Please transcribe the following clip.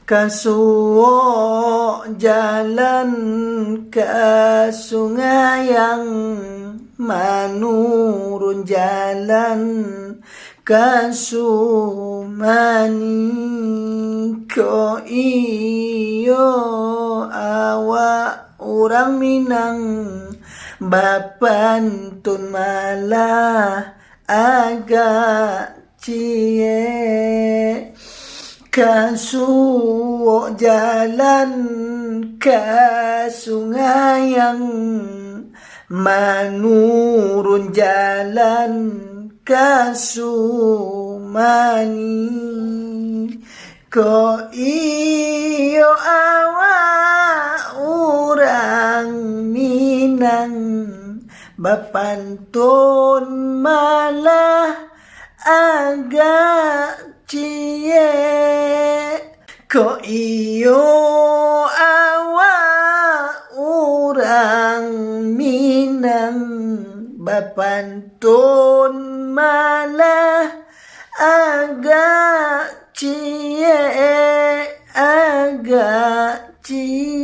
Kasuo jalan ke sungai yang menurun jalan ke Sumani. Ko iyo awak orang Minang bapantun malah agak cie. Kasuo jalan ke sungai yang menurun jalan ke Sumani. Ko iyo awak orang Minang bapantun malah agak cie. Ko iyo awak orang Minang bapantun malah agak cie, agak cie.